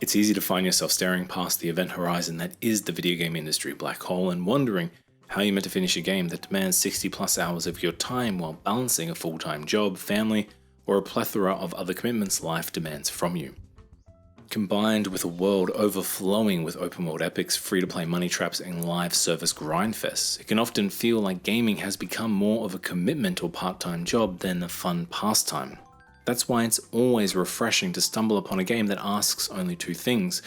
It's easy to find yourself staring past the event horizon that is the video game industry black hole and wondering how you're meant to finish a game that demands 60 plus hours of your time while balancing a full-time job, family, or a plethora of other commitments life demands from you. Combined with a world overflowing with open world epics, free-to-play money traps, and live service grindfests, it can often feel like gaming has become more of a commitment or part-time job than a fun pastime. That's why it's always refreshing to stumble upon a game that asks only two things: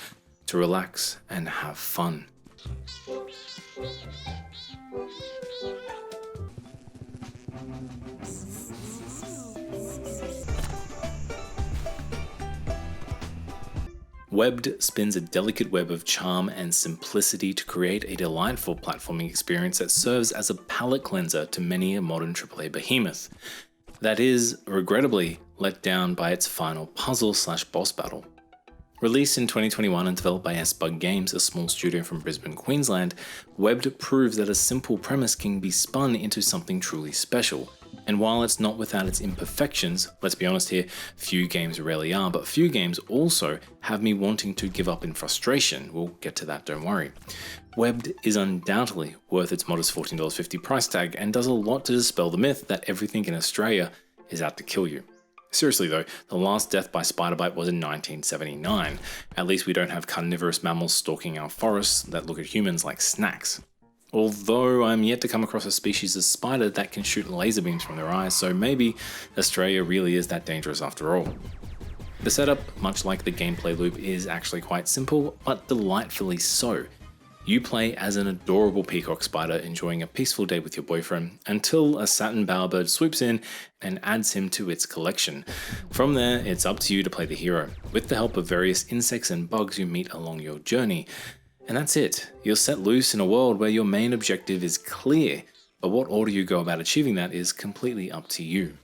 to relax and have fun. Webbed spins a delicate web of charm and simplicity to create a delightful platforming experience that serves as a palate cleanser to many a modern AAA behemoth that is, regrettably, let down by its final puzzle/boss battle. Released in 2021 and developed by S-Bug Games, a small studio from Brisbane, Queensland, Webbed proves that a simple premise can be spun into something truly special. And while it's not without its imperfections, let's be honest here, few games rarely are, but few games also have me wanting to give up in frustration. We'll get to that, don't worry. Webbed is undoubtedly worth its modest $14.50 price tag and does a lot to dispel the myth that everything in Australia is out to kill you. Seriously though, the last death by spider bite was in 1979. At least we don't have carnivorous mammals stalking our forests that look at humans like snacks. Although I'm yet to come across a species of spider that can shoot laser beams from their eyes, so maybe Australia really is that dangerous after all. The setup, much like the gameplay loop, is actually quite simple, but delightfully so. You play as an adorable peacock spider enjoying a peaceful day with your boyfriend until a satin bowerbird swoops in and adds him to its collection. From there, it's up to you to play the hero, with the help of various insects and bugs you meet along your journey. And that's it. You're set loose in a world where your main objective is clear, but what order you go about achieving that is completely up to you.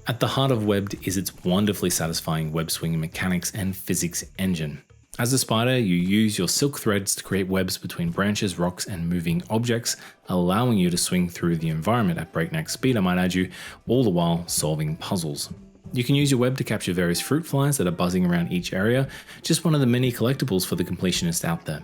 At the heart of Webbed is its wonderfully satisfying web swinging mechanics and physics engine. As a spider, you use your silk threads to create webs between branches, rocks, and moving objects, allowing you to swing through the environment at breakneck speed, I might add you, all the while solving puzzles. You can use your web to capture various fruit flies that are buzzing around each area, just one of the many collectibles for the completionist out there.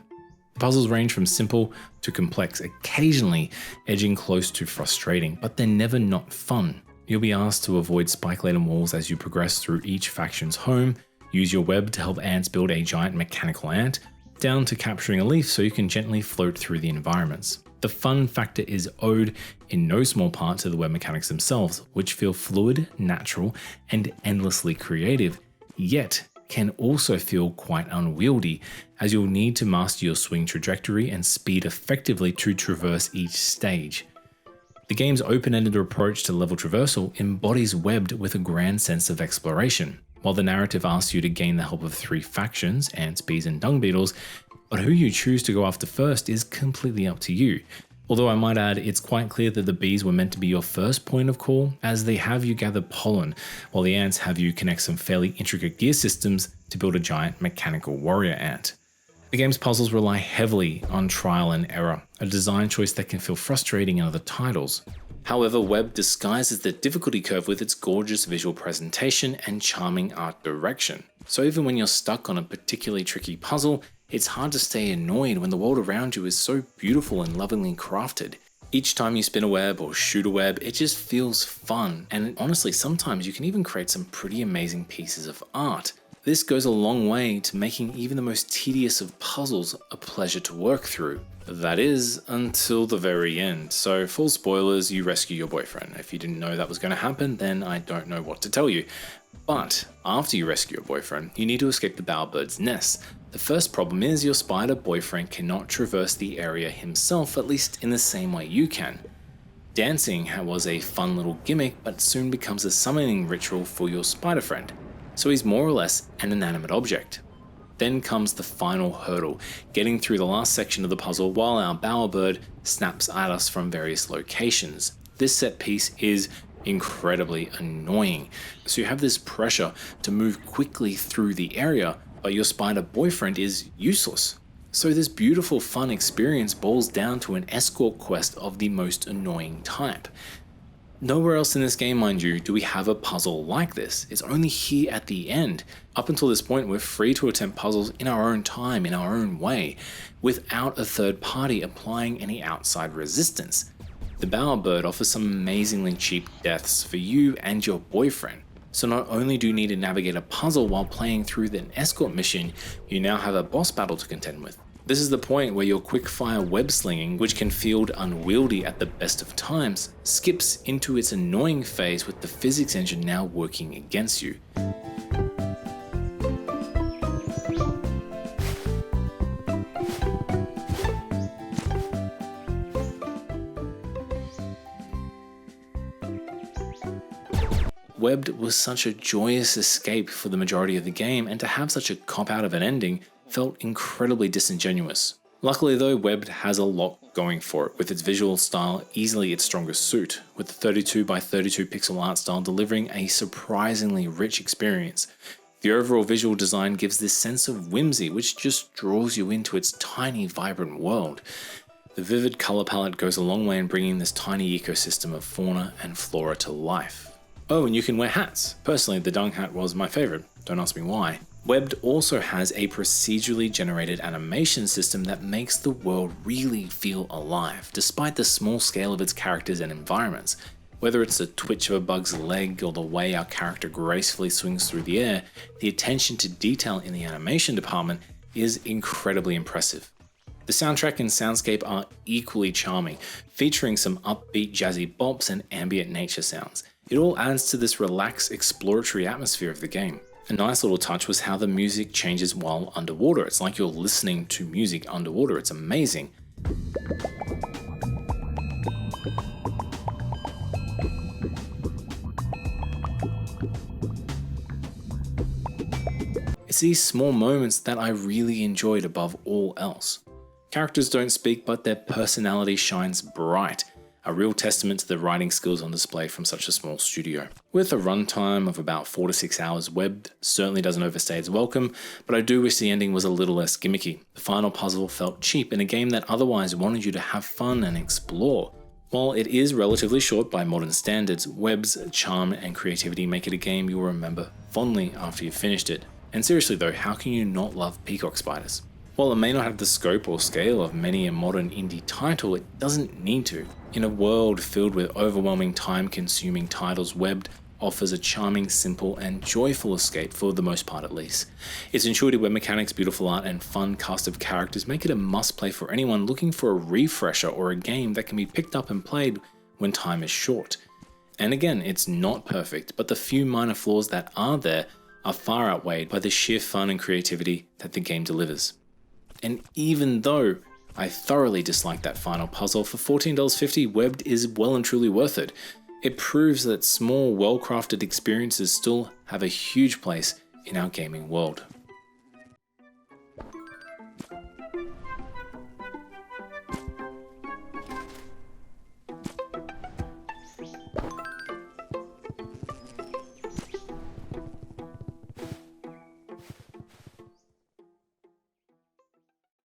The puzzles range from simple to complex, occasionally edging close to frustrating, but they're never not fun. You'll be asked to avoid spike-laden walls as you progress through each faction's home, use your web to help ants build a giant mechanical ant, down to capturing a leaf so you can gently float through the environments. The fun factor is owed in no small part to the web mechanics themselves, which feel fluid, natural, and endlessly creative, yet can also feel quite unwieldy, as you'll need to master your swing trajectory and speed effectively to traverse each stage. The game's open-ended approach to level traversal embodies Webbed with a grand sense of exploration, while the narrative asks you to gain the help of three factions, ants, bees, and dung beetles, but who you choose to go after first is completely up to you. Although I might add, it's quite clear that the bees were meant to be your first point of call, as they have you gather pollen, while the ants have you connect some fairly intricate gear systems to build a giant mechanical warrior ant. The game's puzzles rely heavily on trial and error, a design choice that can feel frustrating in other titles. However, Webbed disguises the difficulty curve with its gorgeous visual presentation and charming art direction. So even when you're stuck on a particularly tricky puzzle, it's hard to stay annoyed when the world around you is so beautiful and lovingly crafted. Each time you spin a web or shoot a web, it just feels fun, and honestly, sometimes you can even create some pretty amazing pieces of art. This goes a long way to making even the most tedious of puzzles a pleasure to work through. That is, until the very end. So full spoilers, you rescue your boyfriend. If you didn't know that was going to happen, then I don't know what to tell you. But after you rescue your boyfriend, you need to escape the bowerbird's nest. The first problem is your spider boyfriend cannot traverse the area himself, at least in the same way you can. Dancing was a fun little gimmick, but soon becomes a summoning ritual for your spider friend. So he's more or less an inanimate object. Then comes the final hurdle, getting through the last section of the puzzle while our bowerbird snaps at us from various locations. This set piece is incredibly annoying. So you have this pressure to move quickly through the area, but your spider boyfriend is useless. So this beautiful fun experience boils down to an escort quest of the most annoying type. Nowhere else in this game, mind you, do we have a puzzle like this. It's only here at the end. Up until this point, we're free to attempt puzzles in our own time, in our own way, without a third party applying any outside resistance. The Bowerbird offers some amazingly cheap deaths for you and your boyfriend. So not only do you need to navigate a puzzle while playing through an escort mission, you now have a boss battle to contend with. This is the point where your quick-fire web slinging, which can feel unwieldy at the best of times, skips into its annoying phase with the physics engine now working against you. Webbed was such a joyous escape for the majority of the game, and to have such a cop-out of an ending felt incredibly disingenuous. Luckily though, Webbed has a lot going for it, with its visual style easily its strongest suit, with the 32 by 32 pixel art style delivering a surprisingly rich experience. The overall visual design gives this sense of whimsy which just draws you into its tiny, vibrant world. The vivid color palette goes a long way in bringing this tiny ecosystem of fauna and flora to life. Oh, and you can wear hats. Personally, the dung hat was my favorite, don't ask me why. Webbed also has a procedurally generated animation system that makes the world really feel alive, despite the small scale of its characters and environments. Whether it's the twitch of a bug's leg or the way our character gracefully swings through the air, the attention to detail in the animation department is incredibly impressive. The soundtrack and soundscape are equally charming, featuring some upbeat jazzy bops and ambient nature sounds. It all adds to this relaxed, exploratory atmosphere of the game. A nice little touch was how the music changes while underwater. It's like you're listening to music underwater. It's amazing. It's these small moments that I really enjoyed above all else. Characters don't speak, but their personality shines bright. A real testament to the writing skills on display from such a small studio. With a runtime of about 4 to 6 hours, Webbed certainly doesn't overstay its welcome, but I do wish the ending was a little less gimmicky. The final puzzle felt cheap in a game that otherwise wanted you to have fun and explore. While it is relatively short by modern standards, Webb's charm and creativity make it a game you'll remember fondly after you've finished it. And seriously though, how can you not love peacock spiders? While it may not have the scope or scale of many a modern indie title, it doesn't need to. In a world filled with overwhelming time-consuming titles, Webbed offers a charming, simple, and joyful escape for the most part at least. Its intuitive web mechanics, beautiful art, and fun cast of characters make it a must-play for anyone looking for a refresher or a game that can be picked up and played when time is short. And again, it's not perfect, but the few minor flaws that are there are far outweighed by the sheer fun and creativity that the game delivers. And even though I thoroughly dislike that final puzzle, for $14.50, Webbed is well and truly worth it. It proves that small, well-crafted experiences still have a huge place in our gaming world.